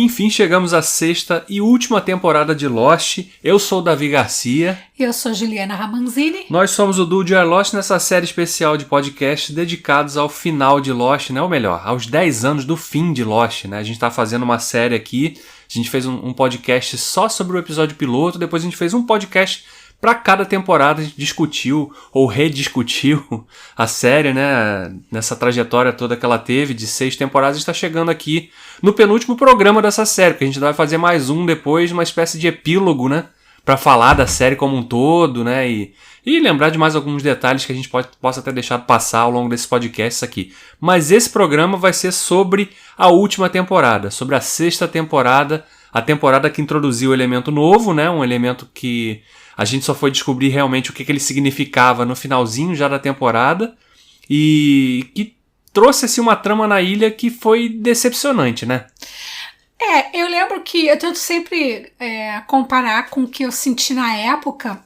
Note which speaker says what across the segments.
Speaker 1: enfim, chegamos à sexta e última temporada de Lost. Eu sou o Davi Garcia.
Speaker 2: Eu sou Juliana Ramanzini.
Speaker 1: Nós somos o duo de Lost nessa série especial de podcasts dedicados ao final de Lost, né? Ou melhor, aos 10 anos do fim de Lost, né? A gente tá fazendo uma série aqui, a gente fez um podcast só sobre o episódio piloto, depois a gente fez um podcast para cada temporada, a gente discutiu ou rediscutiu a série, né? Nessa trajetória toda que ela teve de 6 temporadas, está chegando aqui no penúltimo programa dessa série, porque a gente vai fazer mais um depois, uma espécie de epílogo, né? Para falar da série como um todo, né? E lembrar de mais alguns detalhes que a gente possa ter deixado passar ao longo desse podcast aqui. Mas esse programa vai ser sobre a última temporada, sobre a 6ª temporada, a temporada que introduziu o elemento novo, né? Um elemento que a gente só foi descobrir realmente o que ele significava no finalzinho já da temporada e que trouxe assim, uma trama na ilha que foi decepcionante, né?
Speaker 2: Eu lembro que eu tento sempre comparar com o que eu senti na época,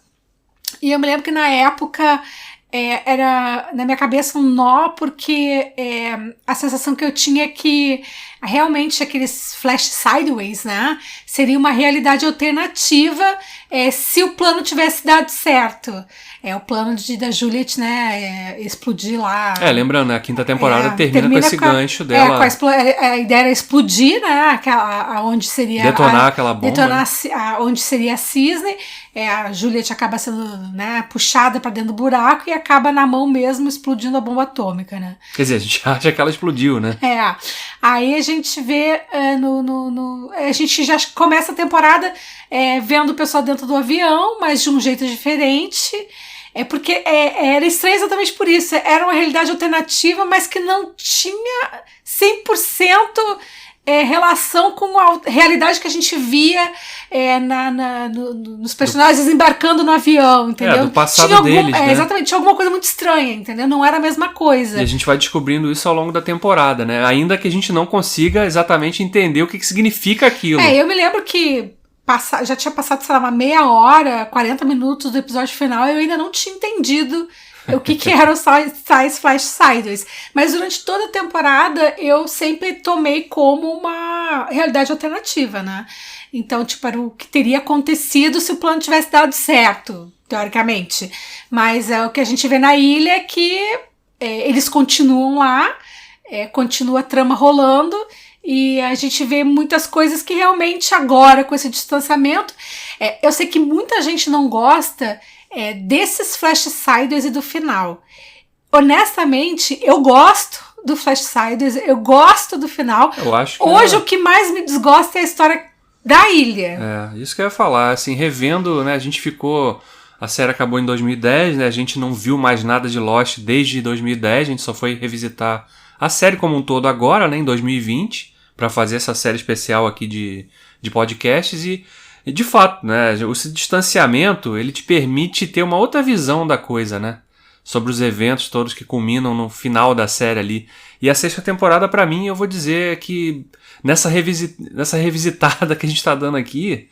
Speaker 2: e eu me lembro que na época era na minha cabeça um nó, porque a sensação que eu tinha é que realmente aqueles flash sideways, né, seria uma realidade alternativa se o plano tivesse dado certo. O plano da Juliet, né, explodir lá.
Speaker 1: Lembrando, né, a 5ª temporada termina com esse gancho dela.
Speaker 2: A ideia era explodir, né, onde seria...
Speaker 1: Detonar aquela bomba.
Speaker 2: Detonar, onde seria a Cisne. A Juliet acaba sendo, né, puxada para dentro do buraco e acaba na mão mesmo explodindo a bomba atômica, né.
Speaker 1: Quer dizer, a gente acha que ela explodiu, né.
Speaker 2: Aí a gente vê a gente já começa a temporada vendo o pessoal dentro do avião, mas de um jeito diferente. Porque era estranho exatamente por isso. Era uma realidade alternativa, mas que não tinha 100% relação com a realidade que a gente via nos personagens embarcando no avião, entendeu?
Speaker 1: Do passado deles, né?
Speaker 2: Exatamente, tinha alguma coisa muito estranha, entendeu? Não era a mesma coisa.
Speaker 1: E a gente vai descobrindo isso ao longo da temporada, né? Ainda que a gente não consiga exatamente entender o que significa aquilo.
Speaker 2: Eu me lembro que já tinha passado, sei lá, uma meia hora, 40 minutos do episódio final e eu ainda não tinha entendido o que eram os tais flash sideways. Mas durante toda a temporada eu sempre tomei como uma realidade alternativa, né? Então, tipo, era o que teria acontecido se o plano tivesse dado certo, teoricamente. Mas o que a gente vê na ilha é que eles continuam lá, continua a trama rolando, e a gente vê muitas coisas que realmente agora, com esse distanciamento... eu sei que muita gente não gosta desses flash sideways e do final. Honestamente, eu gosto do flash sideways, eu gosto do final.
Speaker 1: Eu acho que
Speaker 2: hoje o que mais me desgosta é a história da ilha.
Speaker 1: Isso que eu ia falar, assim, revendo, né, a série acabou em 2010, né, a gente não viu mais nada de Lost desde 2010, a gente só foi revisitar a série como um todo agora, né, em 2020, para fazer essa série especial aqui de podcasts e de fato, né, esse distanciamento, ele te permite ter uma outra visão da coisa, né, sobre os eventos todos que culminam no final da série ali. E a 6ª temporada, pra mim, eu vou dizer que nessa revisitada que a gente tá dando aqui,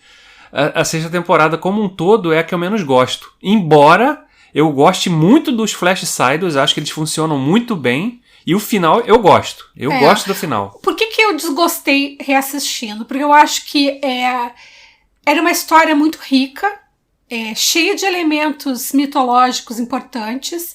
Speaker 1: a 6ª temporada como um todo é a que eu menos gosto. Embora eu goste muito dos flash sideways, acho que eles funcionam muito bem. E o final eu gosto. Eu gosto do final.
Speaker 2: Por que eu desgostei reassistindo? Porque eu acho que era uma história muito rica, cheia de elementos mitológicos importantes,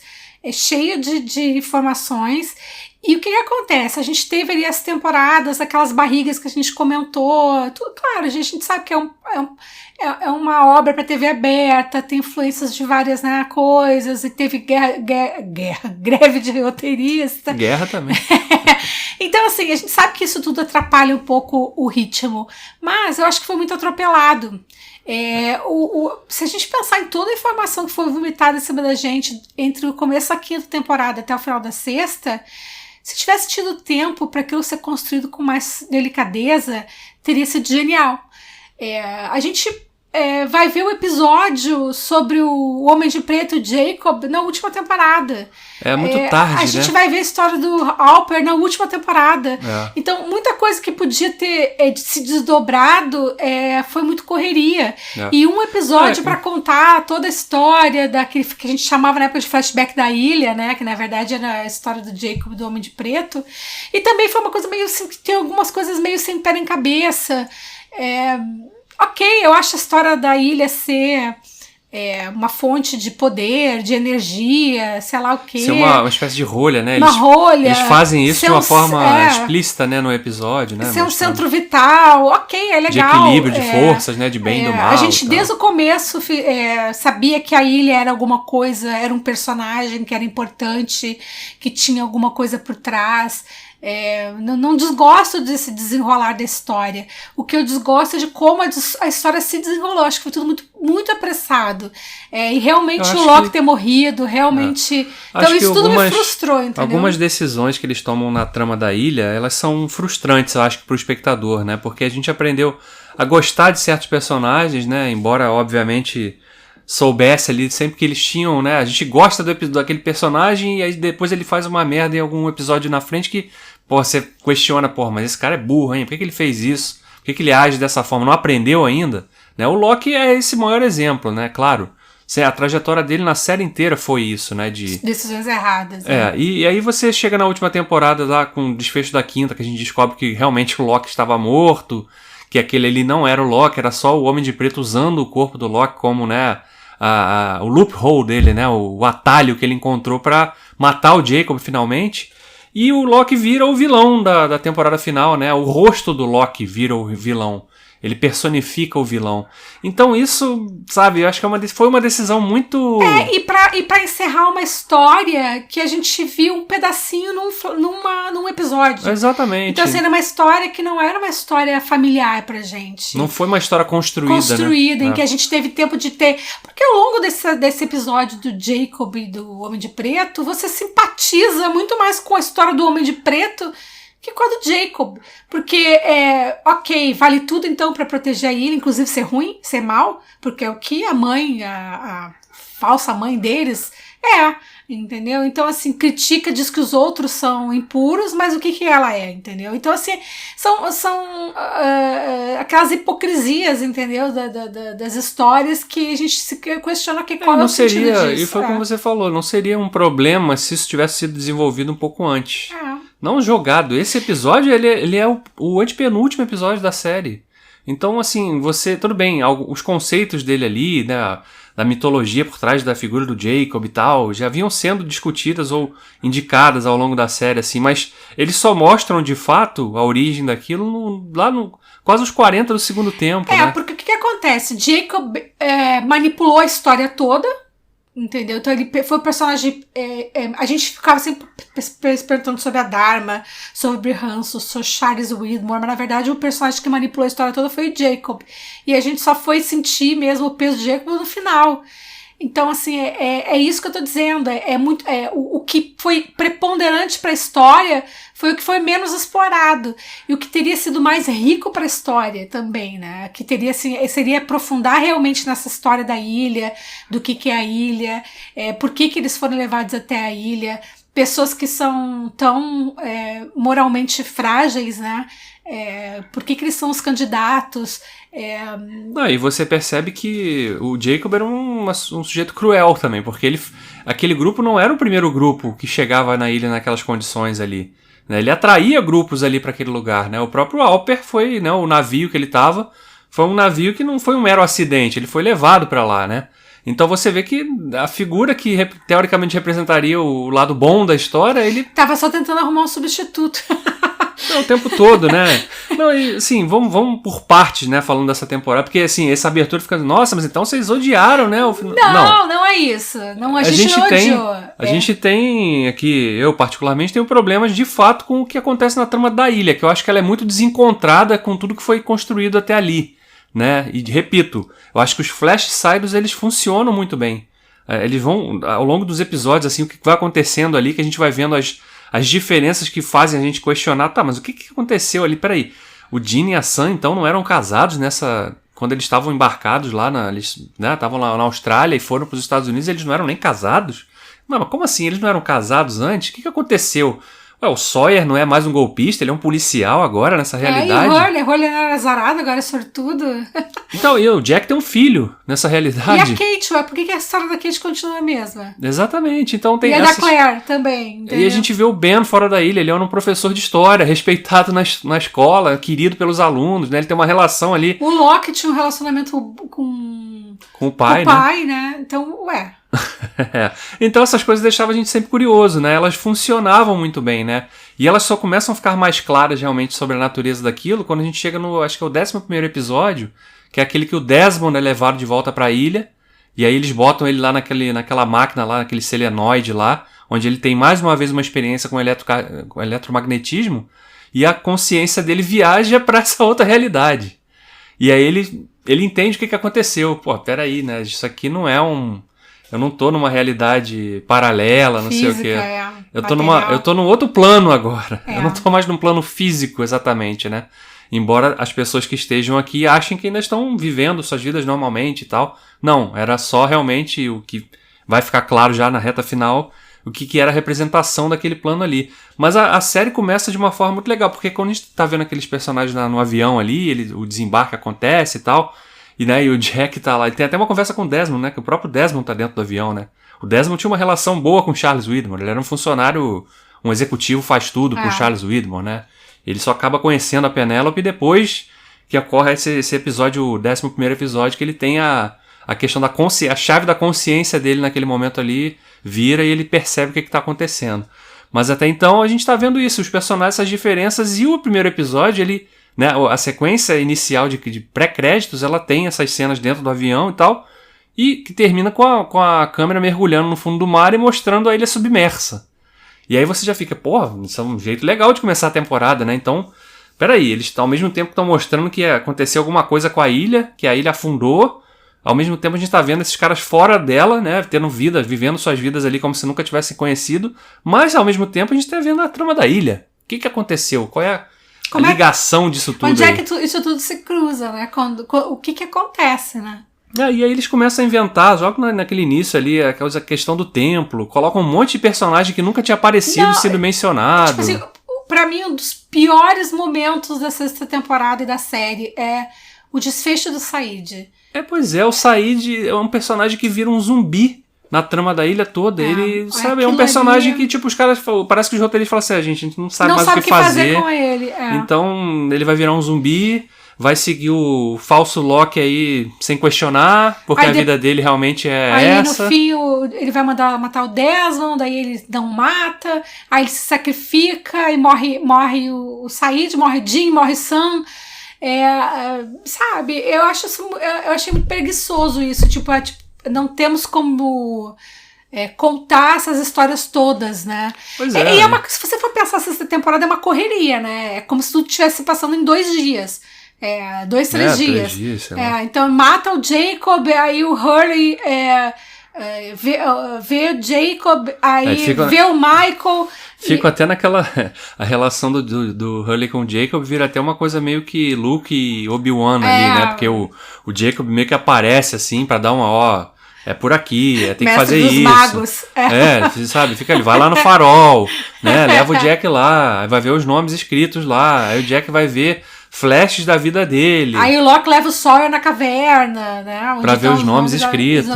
Speaker 2: cheia de informações. E o que acontece? A gente teve ali as temporadas, aquelas barrigas que a gente comentou, tudo claro, a gente sabe que é uma obra para TV aberta, tem influências de várias, né, coisas, e teve greve de roteirista.
Speaker 1: Guerra também.
Speaker 2: Então, assim, a gente sabe que isso tudo atrapalha um pouco o ritmo, mas eu acho que foi muito atropelado. Se a gente pensar em toda a informação que foi vomitada em cima da gente entre o começo da 5ª temporada até o final da 6ª, se tivesse tido tempo para aquilo ser construído com mais delicadeza, teria sido genial. A gente vai ver o episódio sobre o Homem de Preto, Jacob, na última temporada.
Speaker 1: É muito tarde, né?
Speaker 2: A gente vai ver a história do Alper na última temporada. Então, muita coisa que podia ter se desdobrado foi muito correria. E um episódio para contar toda a história daquele que a gente chamava na época de flashback da ilha, né? Que na verdade era a história do Jacob, do Homem de Preto. E também foi uma coisa meio assim, que tem algumas coisas meio sem pé nem cabeça. Ok, eu acho a história da ilha ser uma fonte de poder, de energia, sei lá o quê.
Speaker 1: Ser uma espécie de rolha, né?
Speaker 2: Uma rolha.
Speaker 1: Eles fazem isso de uma forma explícita, né, no episódio, né?
Speaker 2: Ser um centro vital, ok, é legal.
Speaker 1: De equilíbrio, de forças, né? De bem e do mal.
Speaker 2: A gente, desde o começo, sabia que a ilha era alguma coisa, era um personagem que era importante, que tinha alguma coisa por trás. Não desgosto desse desenrolar da história. O que eu desgosto é de como a história se desenrolou. Acho que foi tudo muito, muito apressado. E realmente o Loki ter morrido, realmente... Então isso tudo me frustrou, entendeu?
Speaker 1: Algumas decisões que eles tomam na trama da ilha, elas são frustrantes, eu acho, pro espectador, né? Porque a gente aprendeu a gostar de certos personagens, né? Embora, obviamente, soubesse ali sempre que eles tinham, né? A gente gosta daquele personagem e aí depois ele faz uma merda em algum episódio na frente que você questiona, mas esse cara é burro, hein? Por que ele fez isso? Por que ele age dessa forma? Não aprendeu ainda? Né? O Loki é esse maior exemplo, né? Claro. A trajetória dele na série inteira foi isso, né? De
Speaker 2: decisões erradas. Né?
Speaker 1: E aí você chega na última temporada lá com o desfecho da quinta, que a gente descobre que realmente o Loki estava morto, que aquele ali não era o Loki, era só o Homem de Preto usando o corpo do Loki como, né? O loophole dele, né? O atalho que ele encontrou para matar o Jacob finalmente. E o Loki vira o vilão da temporada final, né? O rosto do Loki vira o vilão. Ele personifica o vilão. Então isso, sabe, eu acho que foi uma decisão muito...
Speaker 2: E pra encerrar uma história que a gente viu um pedacinho num episódio.
Speaker 1: Exatamente.
Speaker 2: Então assim, era uma história que não era uma história familiar pra gente.
Speaker 1: Não foi uma história construída,
Speaker 2: né? Em
Speaker 1: que
Speaker 2: a gente teve tempo de ter... Porque ao longo desse episódio do Jacob e do Homem de Preto, você simpatiza muito mais com a história do Homem de Preto que com a do Jacob, porque ok, vale tudo então pra proteger a ilha, inclusive ser ruim, ser mal, porque é o que a mãe, a falsa mãe deles entendeu? Então assim, critica, diz que os outros são impuros, mas o que ela é, entendeu? Então assim, são aquelas hipocrisias, entendeu? Das histórias que a gente se questiona qual é o sentido disso.
Speaker 1: E foi como você falou, não seria um problema se isso tivesse sido desenvolvido um pouco antes. Não jogado. Esse episódio, ele é o antepenúltimo episódio da série. Então, assim, tudo bem, os conceitos dele ali, né, da mitologia por trás da figura do Jacob e tal, já vinham sendo discutidas ou indicadas ao longo da série, assim, mas eles só mostram, de fato, a origem daquilo quase os 40 do segundo tempo, né?
Speaker 2: Porque o que acontece? Jacob manipulou a história toda, entendeu? Então ele foi o personagem... a gente ficava sempre perguntando sobre a Dharma, sobre Hanso, sobre Charles Widmore, mas na verdade o personagem que manipulou a história toda foi o Jacob. E a gente só foi sentir mesmo o peso do Jacob no final. Então, assim, é isso que eu tô dizendo. O que foi preponderante para a história foi o que foi menos explorado. E o que teria sido mais rico para a história também, né? Que seria aprofundar realmente nessa história da ilha, do que é a ilha, por que eles foram levados até a ilha, pessoas que são tão moralmente frágeis, né? Por que eles são os candidatos?
Speaker 1: E você percebe que o Jacob era um sujeito cruel também, porque aquele grupo não era o primeiro grupo que chegava na ilha naquelas condições ali, né? Ele atraía grupos ali para aquele lugar, né? O próprio Alper foi, né, o navio que ele estava, foi um navio que não foi um mero acidente, ele foi levado para lá, né? Então você vê que a figura que teoricamente representaria o lado bom da história, ele...
Speaker 2: Tava só tentando arrumar um substituto.
Speaker 1: O tempo todo, né? Não, e assim, vamos por partes, né, falando dessa temporada, porque assim, essa abertura fica, nossa, mas então vocês odiaram, né?
Speaker 2: Não é isso. Não, a gente não odiou.
Speaker 1: A gente tem aqui, eu particularmente tenho problemas de fato com o que acontece na trama da ilha, que eu acho que ela é muito desencontrada com tudo que foi construído até ali, né? E repito, eu acho que os flash sides, eles funcionam muito bem. Eles vão, ao longo dos episódios, assim, o que vai acontecendo ali, que a gente vai vendo as diferenças que fazem a gente questionar, mas o que aconteceu ali? Peraí, o Dean e a Sam, então, não eram casados quando eles estavam embarcados lá, eles estavam lá na Austrália e foram para os Estados Unidos, eles não eram nem casados. Mas como assim? Eles não eram casados antes? O que aconteceu? Ué, o Sawyer não é mais um golpista, ele é um policial agora nessa realidade.
Speaker 2: E o Hurley não era azarado, agora é sortudo.
Speaker 1: Então, e o Jack tem um filho nessa realidade.
Speaker 2: E a Kate, ué, por que a história da Kate continua a mesma?
Speaker 1: Exatamente, então tem
Speaker 2: e a da Claire também. Entendeu?
Speaker 1: E a gente vê o Ben fora da ilha, ele é um professor de história, respeitado na escola, querido pelos alunos, né? Ele tem uma relação ali...
Speaker 2: O Locke tinha um relacionamento com
Speaker 1: o pai,
Speaker 2: né? Então, ué...
Speaker 1: Então essas coisas deixavam a gente sempre curioso, né? Elas funcionavam muito bem, né? E elas só começam a ficar mais claras realmente sobre a natureza daquilo quando a gente chega no, acho que é o 11º episódio, que é aquele que o Desmond é levado de volta para a ilha, e aí eles botam ele lá naquela máquina lá, naquele selenoide lá, onde ele tem mais uma vez uma experiência com eletromagnetismo, e a consciência dele viaja para essa outra realidade. E aí ele entende o que aconteceu. Pô, peraí, né? Isso aqui não é eu não tô numa realidade paralela, não
Speaker 2: física,
Speaker 1: sei o quê.
Speaker 2: Eu
Speaker 1: tô num outro plano agora.
Speaker 2: É.
Speaker 1: Eu não tô mais num plano físico, exatamente, né? Embora as pessoas que estejam aqui achem que ainda estão vivendo suas vidas normalmente e tal. Não, era só realmente o que vai ficar claro já na reta final, o que era a representação daquele plano ali. Mas a série começa de uma forma muito legal, porque quando a gente tá vendo aqueles personagens no avião ali, o desembarque acontece e tal... E, né, e o Jack tá lá. E tem até uma conversa com o Desmond, né? Que o próprio Desmond tá dentro do avião, né? O Desmond tinha uma relação boa com o Charles Widmore. Ele era um funcionário, um executivo faz tudo pro Charles Widmore, né? Ele só acaba conhecendo a Penélope depois que ocorre esse episódio, o 11º episódio, que ele tem a questão da consciência, a chave da consciência dele naquele momento ali vira e ele percebe o que tá acontecendo. Mas até então a gente tá vendo isso, os personagens, essas diferenças, e o primeiro episódio, ele... Né, a sequência inicial de pré-créditos, ela tem essas cenas dentro do avião e tal, e que termina com a câmera mergulhando no fundo do mar e mostrando a ilha submersa. E aí você já fica, pô, isso é um jeito legal de começar a temporada, né? Então, peraí, eles ao mesmo tempo estão mostrando que aconteceu alguma coisa com a ilha, que a ilha afundou, ao mesmo tempo a gente está vendo esses caras fora dela, né, tendo vida, vivendo suas vidas ali como se nunca tivessem conhecido, mas ao mesmo tempo a gente está vendo a trama da ilha. O que aconteceu? Qual é a ligação disso tudo?
Speaker 2: Onde é que isso tudo se cruza, né? O que acontece, né?
Speaker 1: E aí eles começam a inventar, logo naquele início ali, aquela questão do templo, colocam um monte de personagem que nunca tinha aparecido sendo mencionado.
Speaker 2: Tipo assim, pra mim, um dos piores momentos da 6ª temporada e da série é o desfecho do Said.
Speaker 1: Pois é, o Said é um personagem que vira um zumbi na trama da ilha toda. Ele, sabe, é um personagem que, tipo, os caras, parece que os roteiristas falam assim, a gente não sabe mais o que fazer
Speaker 2: com ele.
Speaker 1: Então, ele vai virar um zumbi, vai seguir o falso Locke aí sem questionar, porque a vida dele realmente é
Speaker 2: aí,
Speaker 1: essa.
Speaker 2: Aí, no fim, ele vai mandar matar o Desmond, daí ele não mata, aí ele se sacrifica e morre o Said, morre o Jim, morre o Sam. Sabe, eu achei muito preguiçoso isso, tipo, não temos como contar essas histórias todas, né?
Speaker 1: Pois é.
Speaker 2: Se você for pensar, essa temporada é uma correria, né? É como se tudo estivesse passando em 2 dias. 2, 3 dias.
Speaker 1: 3 dias, sei lá.
Speaker 2: Então mata o Jacob, aí o Hurley vê o Jacob, aí vê o Michael.
Speaker 1: Fico até naquela... A relação do Hurley com o Jacob vira até uma coisa meio que Luke e Obi-Wan ali, né? Porque o Jacob meio que aparece assim pra dar uma... é por aqui, tem que fazer
Speaker 2: dos
Speaker 1: isso.
Speaker 2: Magos.
Speaker 1: Sabe? Fica ali, vai lá no farol, né? Leva o Jack lá, aí vai ver os nomes escritos lá, aí o Jack vai ver flashes da vida dele.
Speaker 2: Aí o Locke leva o Sawyer na caverna, né?
Speaker 1: Pra ver os nomes escritos.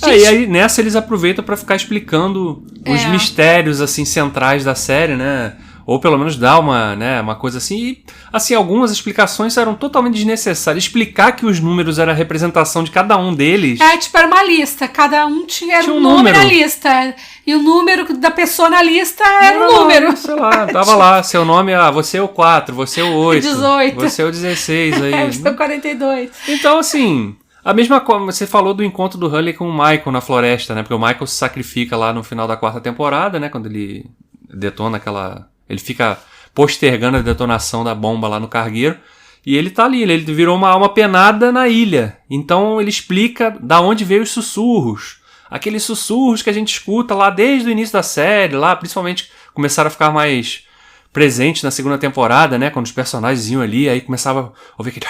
Speaker 2: Gente,
Speaker 1: e aí nessa eles aproveitam pra ficar explicando os mistérios assim centrais da série, né? Ou pelo menos dar uma coisa assim. E, assim, algumas explicações eram totalmente desnecessárias. Explicar que os números eram a representação de cada um deles.
Speaker 2: Era uma lista. Cada um tinha um número na lista. E o número da pessoa na lista era um número.
Speaker 1: Sei lá, tava lá. Seu nome, você é o 4, você é o 8.
Speaker 2: 18.
Speaker 1: Você é o 16 aí.
Speaker 2: Você é o 42.
Speaker 1: Então, assim... A mesma coisa, você falou do encontro do Hurley com o Michael na floresta, né? Porque o Michael se sacrifica lá no final da 4ª temporada, né? Quando ele detona aquela... Ele fica postergando a detonação da bomba lá no cargueiro. E ele tá ali, ele virou uma alma penada na ilha. Então ele explica da onde veio os sussurros. Aqueles sussurros que a gente escuta lá desde o início da série, lá principalmente começaram a ficar mais presentes na 2ª temporada, né? Quando os personagens iam ali, aí começava a ouvir aquele...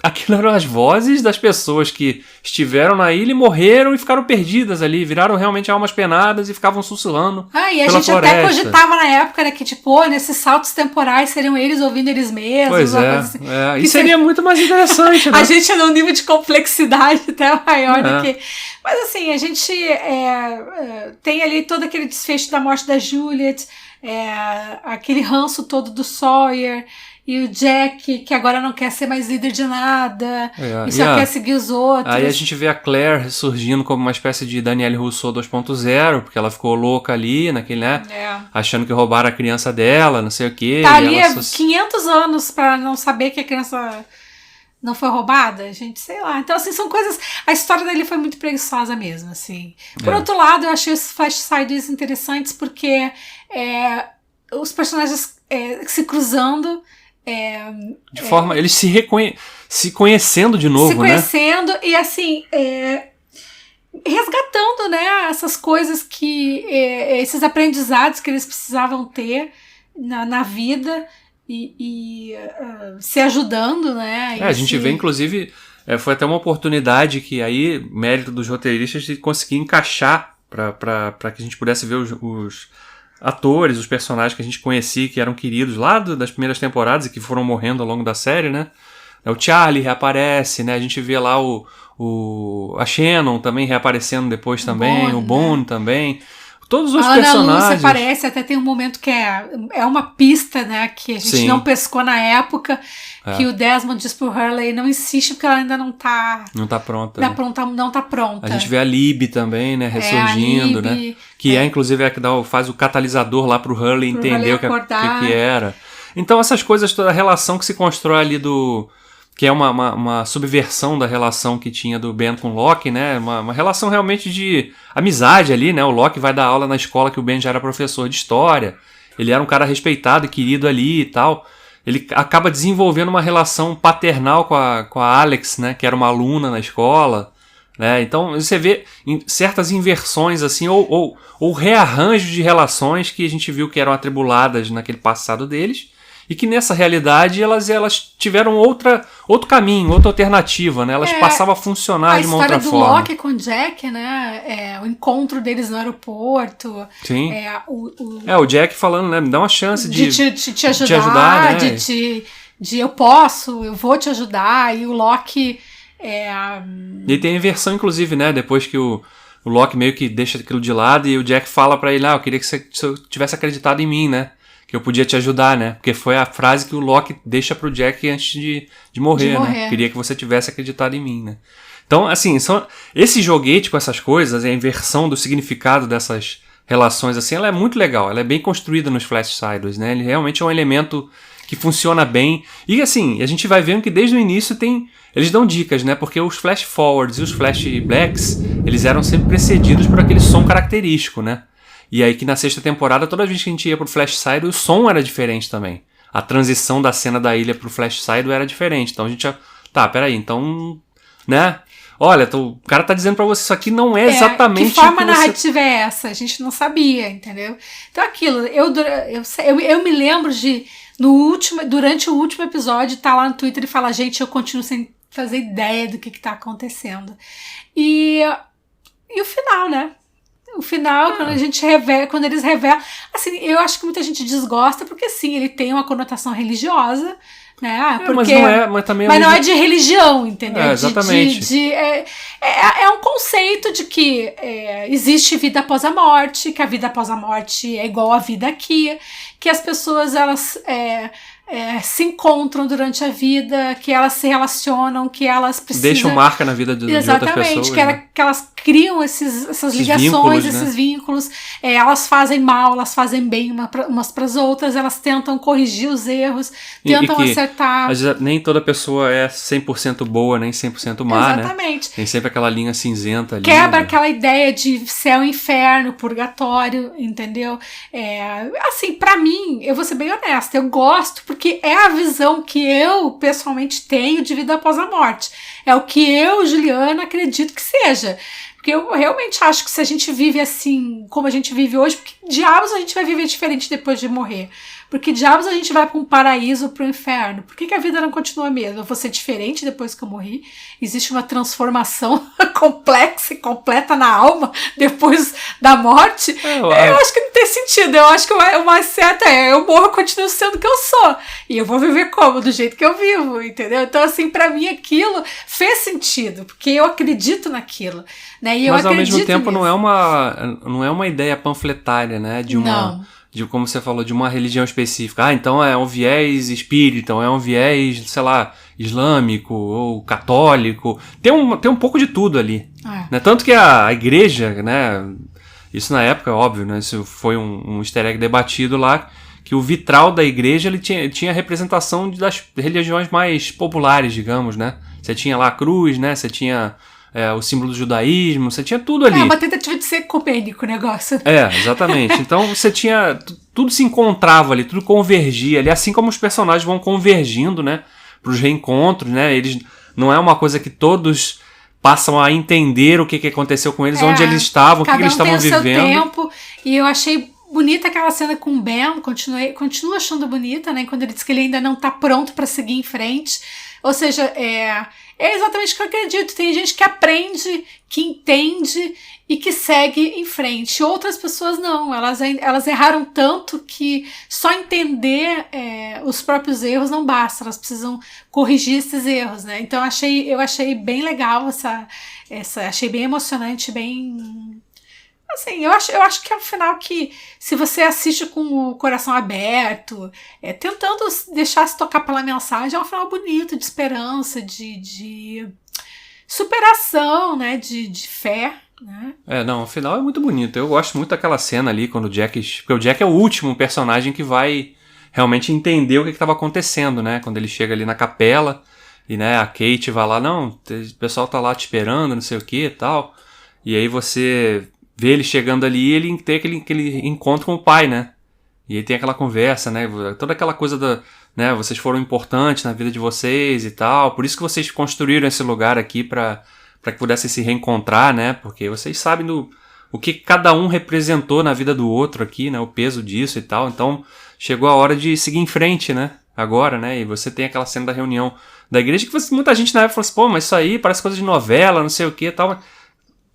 Speaker 1: Aquilo eram as vozes das pessoas que estiveram na ilha e morreram e ficaram perdidas ali, viraram realmente almas penadas e ficavam sussurrando.
Speaker 2: E a gente
Speaker 1: floresta.
Speaker 2: até cogitava na época, né, que tipo, nesses saltos temporais seriam eles ouvindo eles mesmos.
Speaker 1: Pois é,
Speaker 2: assim.
Speaker 1: E seria muito mais interessante, né?
Speaker 2: A gente é num nível de complexidade até maior do que... Mas assim, a gente tem ali todo aquele desfecho da morte da Juliet, aquele ranço todo do Sawyer, e o Jack, que agora não quer ser mais líder de nada, e só quer seguir os outros.
Speaker 1: Aí a gente vê a Claire surgindo como uma espécie de Danielle Rousseau 2.0, porque ela ficou louca ali, naquele, né? Achando que roubaram a criança dela, não sei o quê.
Speaker 2: Tá ali há 500 anos pra não saber que a criança não foi roubada, gente, sei lá. Então, assim, são coisas... A história dele foi muito preguiçosa mesmo, assim. Por outro lado, eu achei os Flash Sideways interessantes porque os personagens se cruzando... de
Speaker 1: forma... Eles se conhecendo de novo, né?
Speaker 2: Se conhecendo e, assim... resgatando, né? Essas coisas que... esses aprendizados que eles precisavam ter na vida... E se ajudando, né?
Speaker 1: A gente vê, inclusive, foi até uma oportunidade que aí, mérito dos roteiristas, de conseguir encaixar para que a gente pudesse ver os atores, os personagens que a gente conhecia, que eram queridos lá das primeiras temporadas e que foram morrendo ao longo da série, né? O Charlie reaparece, né? A gente vê lá a Shannon também reaparecendo depois também, o Boone também. Todos os personagens. A Ana Lúcia
Speaker 2: aparece, até tem um momento que é uma pista, né, que a gente não pescou na época, que o Desmond diz pro Hurley, não insiste porque ela ainda não tá
Speaker 1: pronta.
Speaker 2: Não tá pronta.
Speaker 1: A gente vê a Libby também, né, ressurgindo, né, que inclusive que faz o catalisador lá pro Hurley entender o que era. Então essas coisas, toda a relação que se constrói ali que é uma subversão da relação que tinha do Ben com o Locke, né? Uma relação realmente de amizade ali, né? O Locke vai dar aula na escola que o Ben já era professor de história. Ele era um cara respeitado e querido ali e tal. Ele acaba desenvolvendo uma relação paternal com a Alex, né? Que era uma aluna na escola, né? Então você vê certas inversões assim, ou rearranjos de relações que a gente viu que eram atribuladas naquele passado deles. E que nessa realidade elas tiveram outro caminho, outra alternativa, né? Elas passavam a funcionar de uma outra forma. A história
Speaker 2: do Locke com o Jack, né? O encontro deles no aeroporto.
Speaker 1: Sim. O Jack falando, né? Me dá uma chance de
Speaker 2: te ajudar, né? Eu vou te ajudar. E o Locke...
Speaker 1: E tem a inversão, inclusive, né? Depois que o Locke meio que deixa aquilo de lado e o Jack fala pra ele, eu queria que você tivesse acreditado em mim, né? Que eu podia te ajudar, né? Porque foi a frase que o Locke deixa pro Jack antes de morrer, né? Queria que você tivesse acreditado em mim, né? Então, assim, esse joguete com essas coisas, a inversão do significado dessas relações, assim, ela é muito legal. Ela é bem construída nos Flash Sideways, né? Ele realmente é um elemento que funciona bem. E, assim, a gente vai vendo que desde o início eles dão dicas, né? Porque os Flash Forwards e os Flash Blacks, eles eram sempre precedidos por aquele som característico, né? E aí que na sexta temporada, toda vez que a gente ia pro Flash Side, o som era diferente também. A transição da cena da ilha pro Flash Side era diferente. Então a gente já... Peraí, então... Né? Olha, o cara tá dizendo pra você, isso aqui não é exatamente...
Speaker 2: Que forma narrativa é essa? A gente não sabia, entendeu? Então aquilo, eu me lembro de... Durante o último episódio, tá lá no Twitter e fala, gente, eu continuo sem fazer ideia do que tá acontecendo. E o final, né? O final, quando eles revelam... Assim, eu acho que muita gente desgosta, porque sim, ele tem uma conotação religiosa, né? Mas não é de religião, entendeu?
Speaker 1: Exatamente.
Speaker 2: É um conceito de que existe vida após a morte, que a vida após a morte é igual à vida aqui, que as pessoas, elas... se encontram durante a vida, que elas se relacionam, que elas precisam...
Speaker 1: Deixam marca na vida de outras pessoas.
Speaker 2: Exatamente, que elas criam essas ligações, esses vínculos. Elas fazem mal, elas fazem bem umas para as outras, elas tentam corrigir os erros, tentam acertar.
Speaker 1: Nem toda pessoa é 100% boa, nem 100% má,
Speaker 2: exatamente.
Speaker 1: Né? Tem sempre aquela linha cinzenta ali.
Speaker 2: Quebra aquela ideia de céu e inferno, purgatório, entendeu? Assim, pra mim, eu vou ser bem honesta, eu gosto, porque é a visão que eu, pessoalmente, tenho de vida após a morte. É o que eu, Juliana, acredito que seja. Porque eu realmente acho que se a gente vive assim, como a gente vive hoje, porque diabos a gente vai viver diferente depois de morrer? Porque diabos a gente vai para um paraíso ou para o inferno? Por que a vida não continua a mesma? Eu vou ser diferente depois que eu morri? Existe uma transformação complexa e completa na alma depois da morte? Eu acho que não tem sentido. Eu acho que o mais certo eu morro e continuo sendo o que eu sou. E eu vou viver como? Do jeito que eu vivo, entendeu? Então, assim, pra mim aquilo fez sentido, porque eu acredito naquilo, né? E
Speaker 1: mas ao mesmo tempo não é uma ideia panfletária, né? De como você falou, de uma religião específica. Então é um viés espírita, ou é um viés, sei lá, islâmico ou católico. Tem um pouco de tudo ali. Né? Tanto que a igreja, né? Isso na época, óbvio, né? Isso foi um easter egg debatido lá, que o vitral da igreja ele tinha representação das religiões mais populares, digamos, né? Você tinha lá a cruz, né? Você tinha o símbolo do judaísmo, você tinha tudo ali.
Speaker 2: É uma tentativa de ser ecumênico o negócio.
Speaker 1: Exatamente. Então você tinha... Tudo se encontrava ali, tudo convergia ali, assim como os personagens vão convergindo, né? Pros reencontros, né? Eles... Não é uma coisa que todos passam a entender o que aconteceu com eles, onde eles estavam, o que eles estavam vivendo.
Speaker 2: Cada um tem o seu tempo, e eu achei bonita aquela cena com o Ben, continuo achando bonita, né? Quando ele diz que ele ainda não tá pronto para seguir em frente. Ou seja, é exatamente o que eu acredito. Tem gente que aprende, que entende e que segue em frente. Outras pessoas não. Elas erraram tanto que só entender os próprios erros não basta. Elas precisam corrigir esses erros, né? Então eu achei bem legal achei bem emocionante, bem... Assim, eu acho que é um final que, se você assiste com o coração aberto, tentando deixar se tocar pela mensagem, é um final bonito, de esperança, de superação, né, de fé, né?
Speaker 1: Não, o final é muito bonito. Eu gosto muito daquela cena ali, quando o Jack... Porque o Jack é o último personagem que vai realmente entender o que estava acontecendo, né? Quando ele chega ali na capela e, né, a Kate vai lá, não, o pessoal tá lá te esperando, não sei o que e tal. E aí você... vê ele chegando ali e ele tem aquele encontro com o pai, né? E aí tem aquela conversa, né? Toda aquela coisa da... né? Vocês foram importantes na vida de vocês e tal. Por isso que vocês construíram esse lugar aqui pra que pudessem se reencontrar, né? Porque vocês sabem o que cada um representou na vida do outro aqui, né? O peso disso e tal. Então, chegou a hora de seguir em frente, né? Agora, né? E você tem aquela cena da reunião da igreja que muita gente na época falou assim, pô, mas isso aí parece coisa de novela, não sei o que e tal.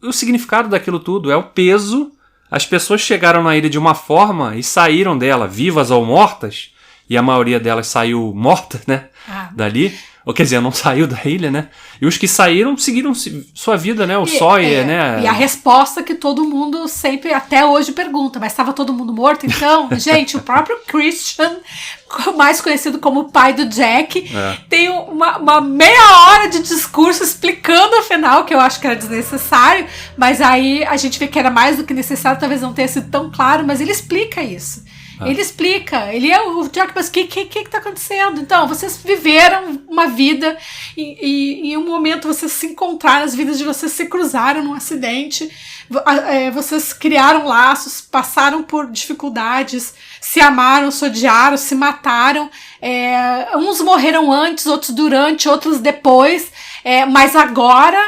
Speaker 1: O significado daquilo tudo é o peso. As pessoas chegaram na ilha de uma forma e saíram dela, vivas ou mortas, e a maioria delas saiu morta, né, dali, ou quer dizer, não saiu da ilha, né, e os que saíram seguiram sua vida, né, o Sawyer, né.
Speaker 2: E a resposta que todo mundo sempre, até hoje, pergunta, mas estava todo mundo morto então? Gente, o próprio Christian, mais conhecido como o pai do Jack, tem uma meia hora de discurso explicando o final, que eu acho que era desnecessário, mas aí a gente vê que era mais do que necessário, talvez não tenha sido tão claro, mas ele explica isso. Ele explica, ele é o Jack, mas o que tá acontecendo? Então, vocês viveram uma vida e em um momento vocês se encontraram, as vidas de vocês se cruzaram num acidente, vocês criaram laços, passaram por dificuldades, se amaram, se odiaram, se mataram, uns morreram antes, outros durante, outros depois, mas agora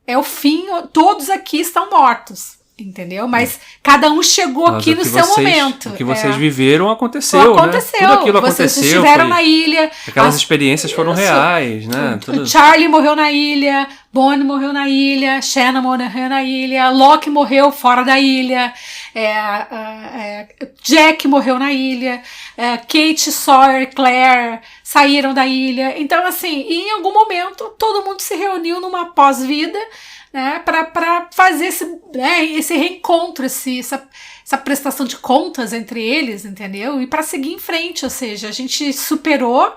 Speaker 2: é o fim, todos aqui estão mortos. Entendeu? Mas cada um chegou aqui no seu momento.
Speaker 1: O que vocês viveram aconteceu, né? Tudo aquilo aconteceu.
Speaker 2: Vocês estiveram na ilha.
Speaker 1: Aquelas experiências foram reais, né?
Speaker 2: O Charlie morreu na ilha, Bonnie morreu na ilha, Shannon morreu na ilha, Locke morreu fora da ilha, Jack morreu na ilha, Kate, Sawyer, Claire saíram da ilha. Então, assim, em algum momento, todo mundo se reuniu numa pós-vida, né, para fazer esse reencontro, essa prestação de contas entre eles, entendeu? E para seguir em frente, ou seja, a gente superou,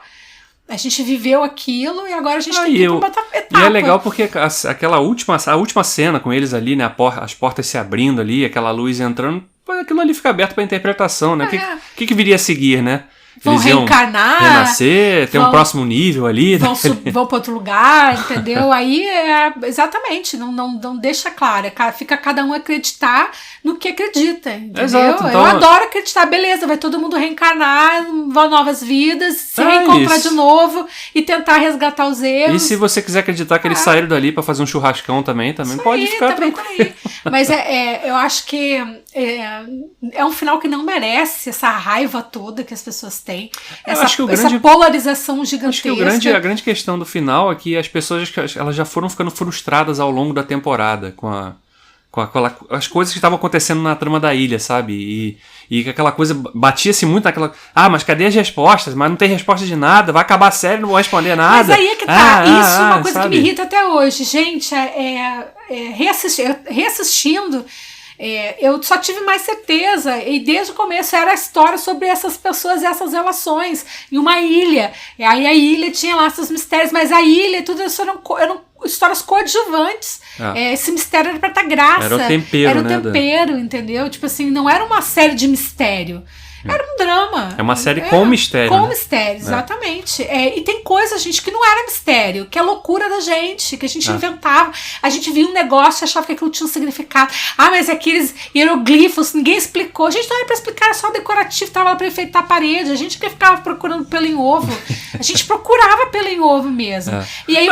Speaker 2: a gente viveu aquilo e agora a gente tem que ir pra outra etapa.
Speaker 1: E é legal porque a última cena com eles ali, né, as portas se abrindo ali, aquela luz entrando, aquilo ali fica aberto para interpretação, né? O que viria a seguir, né?
Speaker 2: Vão reencarnar,
Speaker 1: renascer, tem um próximo nível ali.
Speaker 2: Vão para outro lugar, entendeu? Aí, exatamente, não deixa claro. Fica cada um acreditar no que acredita, entendeu?
Speaker 1: Exato, então,
Speaker 2: eu adoro acreditar, beleza, vai todo mundo reencarnar, vão novas vidas, se reencontrar de novo e tentar resgatar os erros.
Speaker 1: E se você quiser acreditar que eles saíram dali para fazer um churrascão também pode ficar tranquilo.
Speaker 2: Mas eu acho que é um final que não merece essa raiva toda que as pessoas têm, essa polarização gigantesca.
Speaker 1: Acho que a grande questão do final é que as pessoas elas já foram ficando frustradas ao longo da temporada com as coisas que estavam acontecendo na trama da ilha, sabe? E aquela coisa batia-se muito naquela... mas cadê as respostas? Mas não tem resposta de nada, vai acabar a série, não vou responder nada.
Speaker 2: Mas aí é que tá, isso é uma coisa que me irrita até hoje. Gente, reassistindo... eu só tive mais certeza, e desde o começo era a história sobre essas pessoas e essas relações em uma ilha, e aí a ilha tinha lá seus mistérios, mas a ilha, tudo isso eram histórias coadjuvantes. Esse mistério era pra dar graça,
Speaker 1: era o tempero,
Speaker 2: entendeu? Tipo assim, não era uma série de mistério, era um drama.
Speaker 1: É uma série com mistério.
Speaker 2: Com mistério, exatamente. E tem coisa, gente, que não era mistério, que é loucura da gente, que a gente inventava. A gente via um negócio e achava que aquilo tinha um significado. Mas aqueles hieroglifos, ninguém explicou. A gente não era pra explicar, era só decorativo, tava lá pra enfeitar a parede. A gente que ficava procurando pelo em ovo. A gente procurava pelo em ovo mesmo. E aí,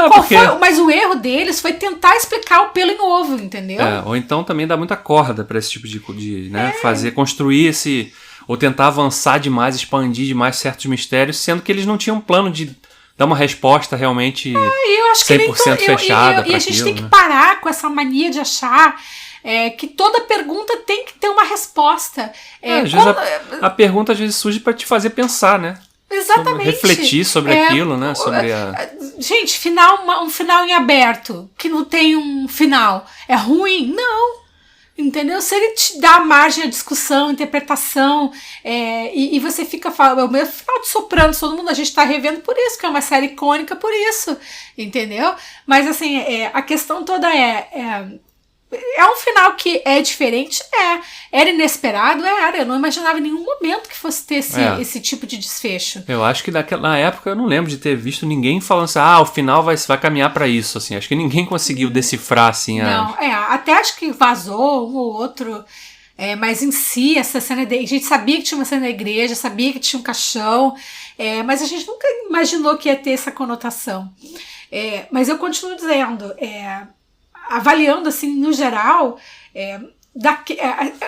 Speaker 2: mas o erro deles foi tentar explicar o pelo em ovo, entendeu?
Speaker 1: Ou então também dá muita corda pra esse tipo de né, construir esse... Ou tentar avançar demais, expandir demais certos mistérios, sendo que eles não tinham plano de dar uma resposta realmente
Speaker 2: eu acho
Speaker 1: 100% fechada.
Speaker 2: E a gente tem que parar com essa mania de achar que toda pergunta tem que ter uma resposta.
Speaker 1: A pergunta às vezes surge para te fazer pensar, né?
Speaker 2: Exatamente.
Speaker 1: Refletir sobre aquilo, né?
Speaker 2: Gente, um final em aberto, que não tem um final, é ruim? Não. Entendeu? Se ele te dá margem à discussão, interpretação, e você fica falando, o meu final de Sopranos, todo mundo, a gente tá revendo por isso, que é uma série icônica por isso, entendeu? Mas assim, a questão toda é um final que é diferente? Era inesperado? Era. Eu não imaginava em nenhum momento que fosse ter esse tipo de desfecho.
Speaker 1: Eu acho que na época eu não lembro de ter visto ninguém falando assim, o final vai caminhar pra isso, assim. Acho que ninguém conseguiu decifrar, assim.
Speaker 2: Não, até acho que vazou um ou outro, mas em si, essa cena, a gente sabia que tinha uma cena da igreja, sabia que tinha um caixão, mas a gente nunca imaginou que ia ter essa conotação. Mas eu continuo dizendo, avaliando assim no geral,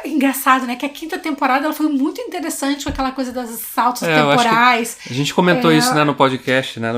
Speaker 2: engraçado, né? Que a quinta temporada ela foi muito interessante com aquela coisa das saltos temporais.
Speaker 1: A gente comentou isso, né, no podcast, né?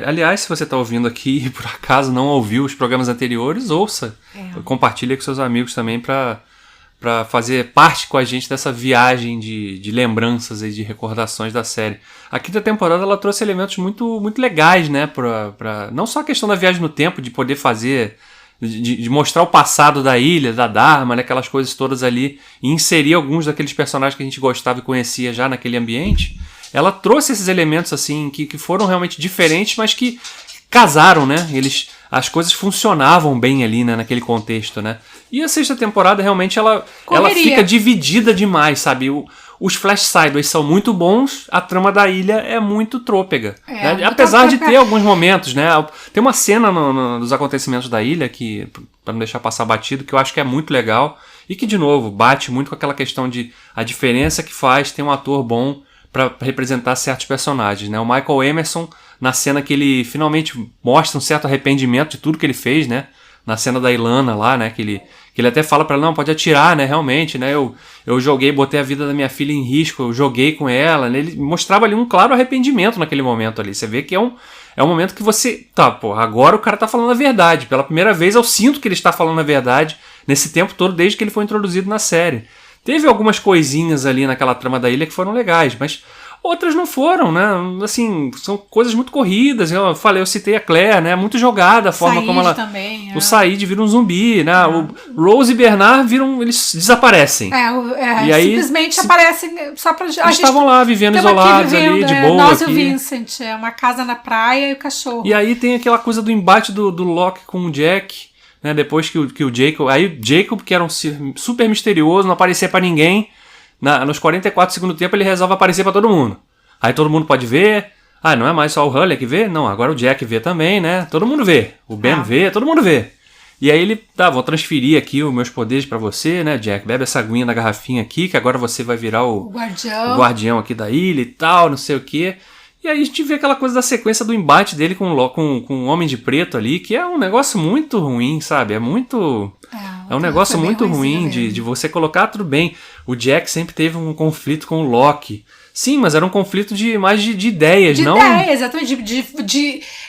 Speaker 1: Aliás, se você está ouvindo aqui e por acaso não ouviu os programas anteriores, ouça. Compartilha com seus amigos também para fazer parte com a gente dessa viagem de lembranças e de recordações da série. A quinta temporada ela trouxe elementos muito, muito legais, né? Pra não só a questão da viagem no tempo, de poder fazer... De mostrar o passado da ilha, da Dharma, né, aquelas coisas todas ali, e inserir alguns daqueles personagens que a gente gostava e conhecia já naquele ambiente. Ela trouxe esses elementos assim que foram realmente diferentes, mas que casaram, né? As coisas funcionavam bem ali, né, naquele contexto, né? E a sexta temporada realmente ela fica dividida demais, sabe? Os Flash Sideways são muito bons, a trama da ilha é muito trôpega. Né? Apesar de ter alguns momentos, né? Tem uma cena dos acontecimentos da ilha, que, pra não deixar passar batido, que eu acho que é muito legal, e que, de novo, bate muito com aquela questão de a diferença que faz ter um ator bom para representar certos personagens. Né? O Michael Emerson, na cena que ele finalmente mostra um certo arrependimento de tudo que ele fez, né? Na cena da Ilana lá, né? Que ele até fala pra ela, não, pode atirar, né? Realmente, né? Eu joguei, botei a vida da minha filha em risco, eu joguei com ela, né? Ele mostrava ali um claro arrependimento naquele momento ali. Você vê que é um momento que você... agora o cara tá falando a verdade. Pela primeira vez eu sinto que ele está falando a verdade nesse tempo todo, desde que ele foi introduzido na série. Teve algumas coisinhas ali naquela trama da ilha que foram legais, mas... outras não foram, né? Assim, são coisas muito corridas. Eu citei a Claire, né? Muito jogada a forma como ela...
Speaker 2: também,
Speaker 1: O Said vira um zumbi, né? O Rose e Bernard eles desaparecem.
Speaker 2: E aí, simplesmente aparecem só pra...
Speaker 1: Eles estavam lá vivendo isolados ali, de boa.
Speaker 2: Nós e o Vincent, uma casa na praia e o cachorro.
Speaker 1: E aí tem aquela coisa do embate do Locke com o Jack, né? Depois que o Jacob... Aí o Jacob, que era um super misterioso, não aparecia pra ninguém... Nos 44 segundos do tempo ele resolve aparecer pra todo mundo. Aí todo mundo pode ver. Ah, não é mais só o Hurley que vê? Não, agora o Jack vê também, né? Todo mundo vê. O Ben vê, todo mundo vê. E aí ele, vou transferir aqui os meus poderes pra você, né, Jack? Bebe essa aguinha da garrafinha aqui, que agora você vai virar o guardião aqui da ilha e tal, não sei o quê. E aí a gente vê aquela coisa da sequência do embate dele com o Homem de Preto ali, que é um negócio muito ruim, sabe? É um negócio muito ruim de você colocar tudo bem. O Jack sempre teve um conflito com o Loki. Sim, mas era um conflito mais de ideias, não...
Speaker 2: De ideias, exatamente.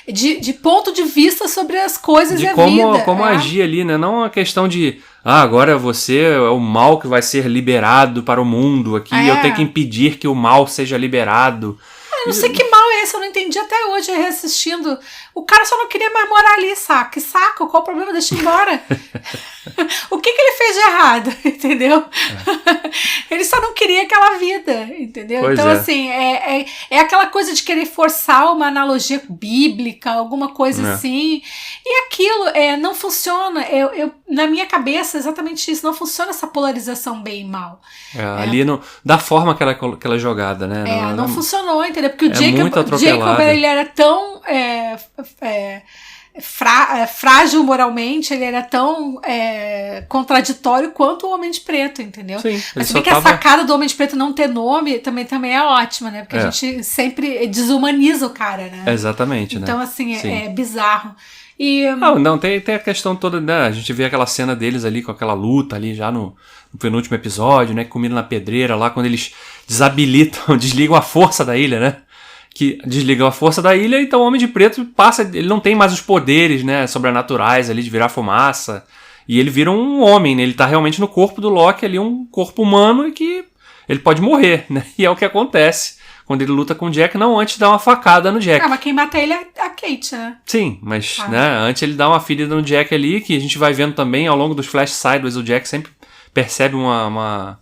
Speaker 2: De ponto de vista sobre as coisas e a vida.
Speaker 1: Como agir ali, né? Não uma questão de... agora você é o mal que vai ser liberado para o mundo aqui. Eu tenho que impedir que o mal seja liberado.
Speaker 2: Eu não sei que mal é esse, eu não entendi até hoje reassistindo. O cara só não queria mais morar ali, saco. Que saco, qual o problema? Deixa eu ir embora. O que ele fez de errado, entendeu? Ele só não queria aquela vida, entendeu?
Speaker 1: Pois
Speaker 2: então,
Speaker 1: é.
Speaker 2: assim, é aquela coisa de querer forçar uma analogia bíblica, alguma coisa assim. E aquilo não funciona. Na minha cabeça, exatamente isso. Não funciona essa polarização bem e mal.
Speaker 1: Ali da forma que ela é jogada, né?
Speaker 2: Não funcionou, entendeu? Porque o
Speaker 1: muito
Speaker 2: Jacob ele era tão frágil moralmente, ele era tão contraditório quanto o Homem de Preto, entendeu?
Speaker 1: Sim,
Speaker 2: mas se bem que a sacada do Homem de Preto não ter nome também é ótima, né? Porque a gente sempre desumaniza o cara, né?
Speaker 1: Exatamente,
Speaker 2: então,
Speaker 1: né?
Speaker 2: assim, é bizarro. E...
Speaker 1: Não, tem a questão toda, né? A gente vê aquela cena deles ali com aquela luta ali já no penúltimo episódio, né? Comindo na pedreira lá, quando eles desligam a força da ilha, né? Que desligam a força da ilha, então o Homem de Preto ele não tem mais os poderes, né, sobrenaturais ali de virar fumaça, e ele vira um homem, né, ele tá realmente no corpo do Loki ali, um corpo humano, e que ele pode morrer, né, e é o que acontece quando ele luta com o Jack, não antes de dar uma facada no Jack.
Speaker 2: Mas quem mata ele é a Kate, né?
Speaker 1: Sim, mas né, antes ele dá uma ferida no Jack ali, que a gente vai vendo também ao longo dos flash sideways, o Jack sempre percebe uma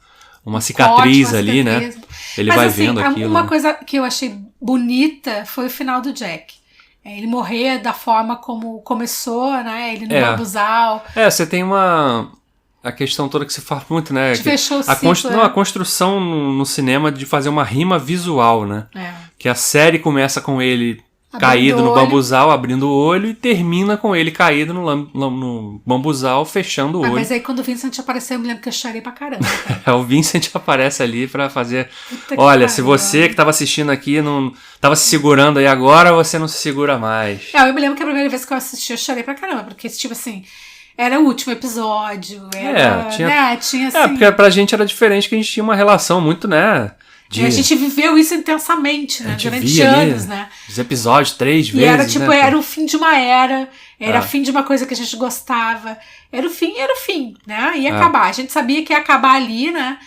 Speaker 1: cicatriz ali, né? Ele vai vendo aquilo.
Speaker 2: Uma coisa que eu achei bonita foi o final do Jack. Ele morrer da forma como começou, né? Ele no bambuzal.
Speaker 1: Você tem a questão toda que se fala muito, né?
Speaker 2: Fechou o ciclo,
Speaker 1: a construção no cinema de fazer uma rima visual, né? Que a série começa com ele caído no bambuzal, abrindo o olho, e termina com ele caído no bambuzal, fechando o olho.
Speaker 2: Mas aí quando o Vincent apareceu, eu me lembro que eu chorei pra caramba.
Speaker 1: O Vincent aparece ali pra fazer... Olha, se você que tava assistindo aqui não tava se segurando aí agora, você não se segura mais.
Speaker 2: Eu me lembro que a primeira vez que eu assisti, eu chorei pra caramba, porque tipo assim... Era o último episódio, tinha assim...
Speaker 1: porque pra gente era diferente, que a gente tinha uma relação muito, né...
Speaker 2: E a gente viveu isso intensamente, né? Durante anos, né?
Speaker 1: Os episódios 3 vezes.
Speaker 2: E era tipo, era o fim de uma era, era o fim de uma coisa que a gente gostava. Era o fim, né? Ia acabar. A gente sabia que ia acabar ali, né?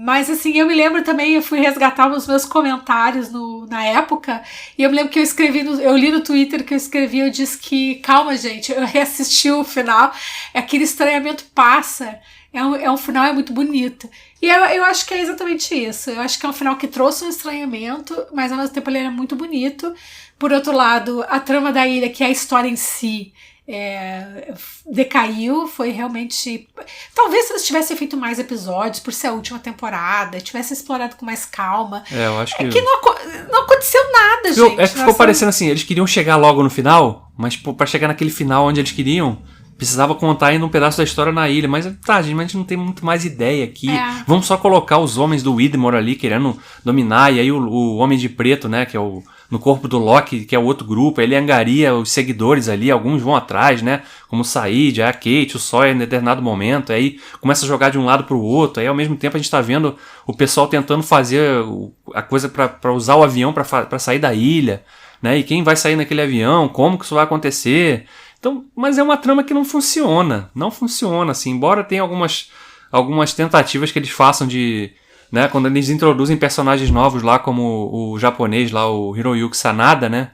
Speaker 2: Mas assim, eu me lembro também, eu fui resgatar os meus comentários na época, e eu me lembro que eu li no Twitter que eu escrevi, eu disse que, calma gente, eu reassisti o final, aquele estranhamento passa, um final muito bonito. E eu acho que é exatamente isso. Eu acho que é um final que trouxe um estranhamento, mas ao mesmo tempo ele era muito bonito. Por outro lado, a trama da ilha, que é a história em si, decaiu, foi realmente... Talvez se eles tivessem feito mais episódios, por ser a última temporada, tivessem explorado com mais calma.
Speaker 1: Eu acho que...
Speaker 2: É que não aconteceu nada, gente.
Speaker 1: É que ficou parecendo assim, eles queriam chegar logo no final, mas pra chegar naquele final onde eles queriam... Precisava contar ainda um pedaço da história na ilha. Mas gente, a gente não tem muito mais ideia aqui. Vamos só colocar os homens do Widmore ali querendo dominar. E aí o Homem de Preto, né? Que é no corpo do Loki, que é o outro grupo. Ele angaria os seguidores ali. Alguns vão atrás, né? Como o Said, a Kate, o Sawyer em determinado momento. Aí começa a jogar de um lado pro outro. Aí ao mesmo tempo a gente tá vendo o pessoal tentando fazer a coisa pra usar o avião pra sair da ilha. Né? E quem vai sair naquele avião? Como que isso vai acontecer? Então, mas é uma trama que não funciona, assim, embora tenha algumas tentativas que eles façam de, né, quando eles introduzem personagens novos lá, como o japonês lá, o Hiroyuki Sanada, né,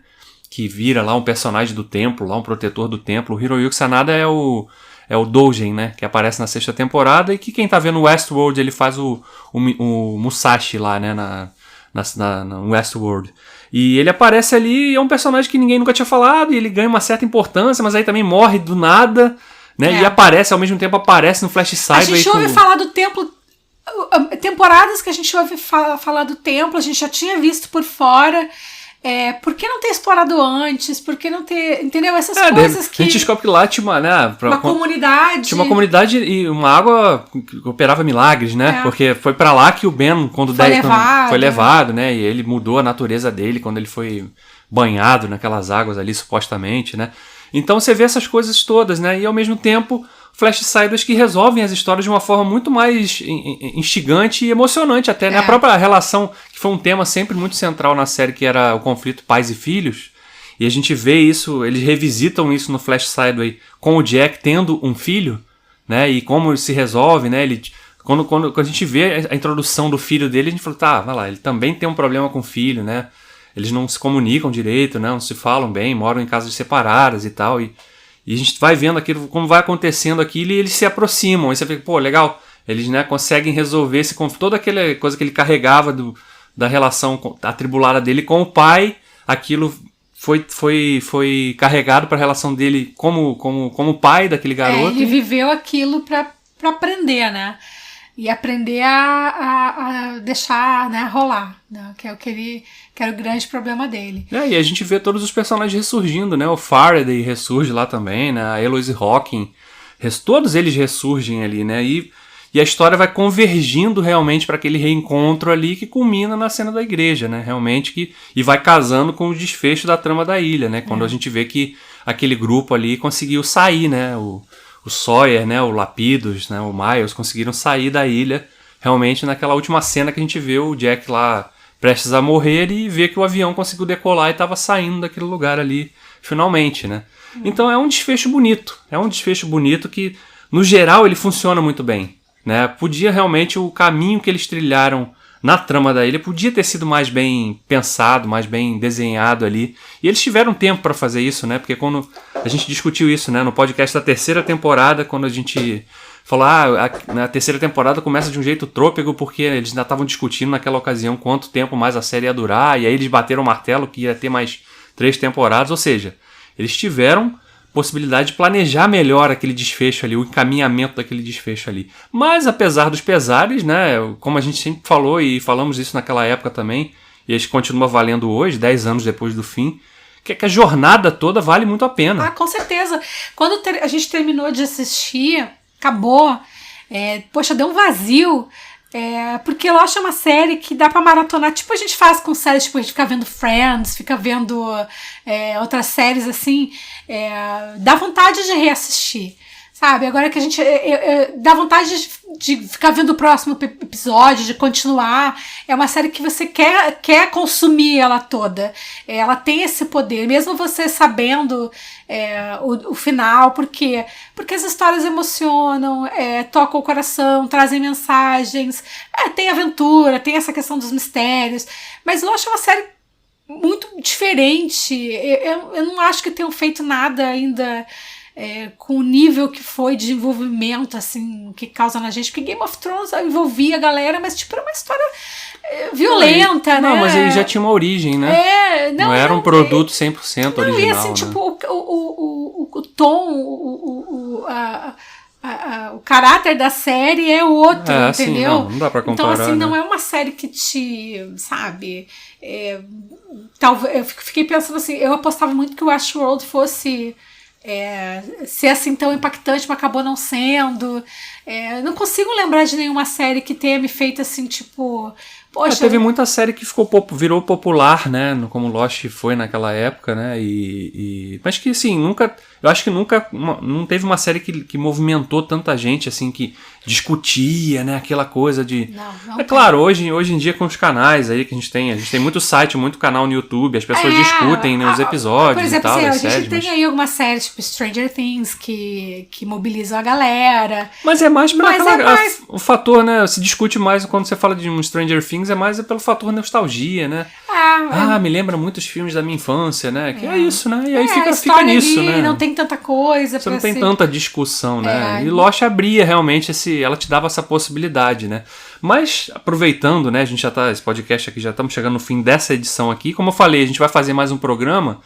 Speaker 1: que vira lá um personagem do templo, lá um protetor do templo. O Hiroyuki Sanada é o Doujin, né, que aparece na 6ª temporada, e que quem tá vendo Westworld, ele faz o Musashi lá, né, na Westworld. E ele aparece ali, é um personagem que ninguém nunca tinha falado, e ele ganha uma certa importância, mas aí também morre do nada, né? E aparece, ao mesmo tempo aparece no Flash Sideways.
Speaker 2: A gente ouve falar do templo temporadas que a gente ouve falar do templo, a gente já tinha visto por fora. Por que não ter explorado antes? Por que não ter... Entendeu? Essas coisas que...
Speaker 1: A gente descobre que lá tinha
Speaker 2: uma comunidade.
Speaker 1: Tinha uma comunidade e uma água que operava milagres, né? Porque foi pra lá que o Ben, quando foi levado, né? E ele mudou a natureza dele quando ele foi banhado naquelas águas ali, supostamente, né? Então você vê essas coisas todas, né? E ao mesmo tempo... Flash Sideways que resolvem as histórias de uma forma muito mais instigante e emocionante até, né? A própria relação, que foi um tema sempre muito central na série, que era o conflito pais e filhos, e a gente vê isso, eles revisitam isso no Flash Sideways com o Jack tendo um filho, né? E como se resolve, né? Quando a gente vê a introdução do filho dele, a gente fala, tá, vai lá, ele também tem um problema com o filho, né? Eles não se comunicam direito, né? Não se falam bem, moram em casas separadas e tal, e a gente vai vendo aquilo, como vai acontecendo aquilo, e eles se aproximam. Aí você fica, pô, legal. Eles, né, conseguem resolver esse conflito. Toda aquela coisa que ele carregava da relação atribulada dele com o pai, aquilo foi carregado para a relação dele como pai daquele garoto.
Speaker 2: Ele viveu aquilo para aprender, né? E aprender a deixar, né, rolar, né? Que é o que era o grande problema dele.
Speaker 1: E a gente vê todos os personagens ressurgindo, né? O Faraday ressurge lá também, né? A Eloise Hawking, todos eles ressurgem ali, né? E a história vai convergindo realmente para aquele reencontro ali que culmina na cena da igreja, né? Realmente e vai casando com o desfecho da trama da ilha, né? Quando a gente vê que aquele grupo ali conseguiu sair, né? O Sawyer, né, o Lapidus, né, o Miles conseguiram sair da ilha realmente naquela última cena que a gente vê o Jack lá prestes a morrer e vê que o avião conseguiu decolar e estava saindo daquele lugar ali finalmente, né? Então é um desfecho bonito que no geral ele funciona muito bem, né? Podia realmente o caminho que eles trilharam na trama da ilha podia ter sido mais bem pensado, mais bem desenhado ali. E eles tiveram tempo para fazer isso, né? Porque quando a gente discutiu isso, né, no podcast da terceira temporada, quando a gente falou, na terceira temporada começa de um jeito trôpego, porque eles ainda estavam discutindo naquela ocasião quanto tempo mais a série ia durar, e aí eles bateram o martelo que ia ter mais 3 temporadas, ou seja, eles tiveram possibilidade de planejar melhor aquele desfecho ali, o encaminhamento daquele desfecho ali. Mas apesar dos pesares, né, como a gente sempre falou e falamos isso naquela época também, e isso continua valendo hoje, 10 anos depois do fim, que a jornada toda vale muito a pena.
Speaker 2: Com certeza. Quando a gente terminou de assistir, acabou, poxa, deu um vazio. Porque Lost é uma série que dá pra maratonar, tipo a gente faz com séries, tipo a gente fica vendo Friends, fica vendo outras séries assim, dá vontade de reassistir, sabe? Agora que a gente dá vontade de ficar vendo o próximo episódio, de continuar. É uma série que você quer consumir ela toda. Ela tem esse poder, mesmo você sabendo o final. Por quê? Porque as histórias emocionam, tocam o coração, trazem mensagens, tem aventura, tem essa questão dos mistérios. Mas Lost é uma série muito diferente. Eu não acho que tenham feito nada ainda com o nível que foi de envolvimento, assim, que causa na gente. Porque Game of Thrones envolvia a galera, mas tipo, era uma história violenta, né?
Speaker 1: Não, mas ele já tinha uma origem, né? Não era um produto 100% original.
Speaker 2: E assim,
Speaker 1: né?
Speaker 2: tipo, o tom, o caráter da série é outro, entendeu?
Speaker 1: Assim, não dá pra comparar.
Speaker 2: Então, assim,
Speaker 1: né?
Speaker 2: não é uma série que te, sabe... talvez eu fiquei pensando assim, eu apostava muito que o Westworld fosse ser assim tão impactante, mas acabou não sendo. Não consigo lembrar de nenhuma série que tenha me feito assim, tipo... Poxa,
Speaker 1: teve muita série que virou popular, né? Como Lost foi naquela época, né? Mas que, assim, eu acho que nunca não teve uma série que movimentou tanta gente, assim, que discutia, né? Aquela coisa de... Não claro, hoje em dia com os canais aí que a gente tem muito site, muito canal no YouTube, as pessoas discutem, né, os episódios, por exemplo, e tal,
Speaker 2: assim, a gente tem aí algumas séries, tipo Stranger Things, que mobilizam a galera.
Speaker 1: Mas é mais pra o fator, né? Se discute mais quando você fala de um Stranger Things, é mais pelo fator nostalgia, né? Me lembra muitos filmes da minha infância, né? Que é isso, né? E aí fica nisso, né?
Speaker 2: Não tem tanta coisa.
Speaker 1: Você não tem tanta discussão, né? E Lost abria realmente ela te dava essa possibilidade, né? Mas, aproveitando, né? A gente esse podcast aqui, já estamos chegando no fim dessa edição aqui. Como eu falei, a gente vai fazer mais um programa.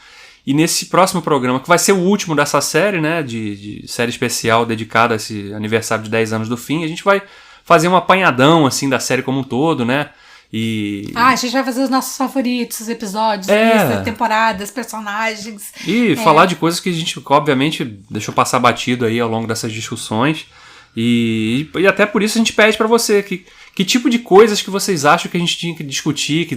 Speaker 1: E nesse próximo programa, que vai ser o último dessa série, né? De série especial dedicada a esse aniversário de 10 anos do fim, a gente vai fazer um apanhadão, assim, da série como um todo, né?
Speaker 2: A gente vai fazer os nossos favoritos, os episódios, lista, temporadas, personagens.
Speaker 1: E falar de coisas que a gente, obviamente, deixou passar batido aí ao longo dessas discussões. E até por isso a gente pede pra você que tipo de coisas que vocês acham que a gente tinha que discutir, que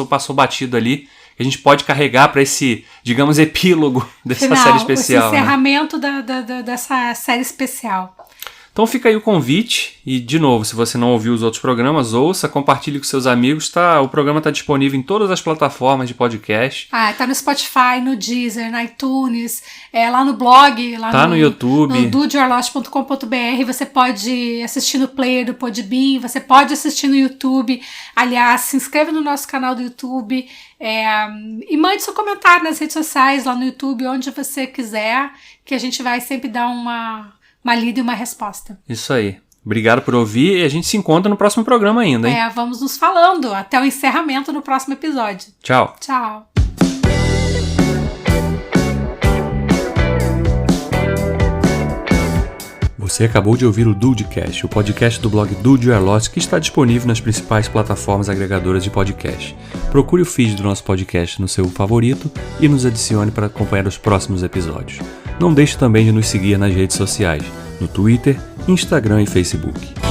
Speaker 1: passou batido ali, que a gente pode carregar pra esse, digamos, epílogo dessa série especial.
Speaker 2: Esse encerramento dessa série especial.
Speaker 1: Então fica aí o convite, e de novo, se você não ouviu os outros programas, ouça, compartilhe com seus amigos, o programa está disponível em todas as plataformas de podcast.
Speaker 2: Tá no Spotify, no Deezer, no iTunes, lá no blog, lá
Speaker 1: no YouTube.
Speaker 2: No doyourlost.com.br, você pode assistir no player do Podbean, você pode assistir no YouTube. Aliás, se inscreve no nosso canal do YouTube e mande seu comentário nas redes sociais, lá no YouTube, onde você quiser, que a gente vai sempre dar uma lida e uma resposta.
Speaker 1: Isso aí. Obrigado por ouvir e a gente se encontra no próximo programa ainda, hein?
Speaker 2: Vamos nos falando. Até o encerramento no próximo episódio.
Speaker 1: Tchau.
Speaker 2: Tchau.
Speaker 1: Você acabou de ouvir o Dudecast, o podcast do blog Dude You Are Lost, que está disponível nas principais plataformas agregadoras de podcast. Procure o feed do nosso podcast no seu favorito e nos adicione para acompanhar os próximos episódios. Não deixe também de nos seguir nas redes sociais, no Twitter, Instagram e Facebook.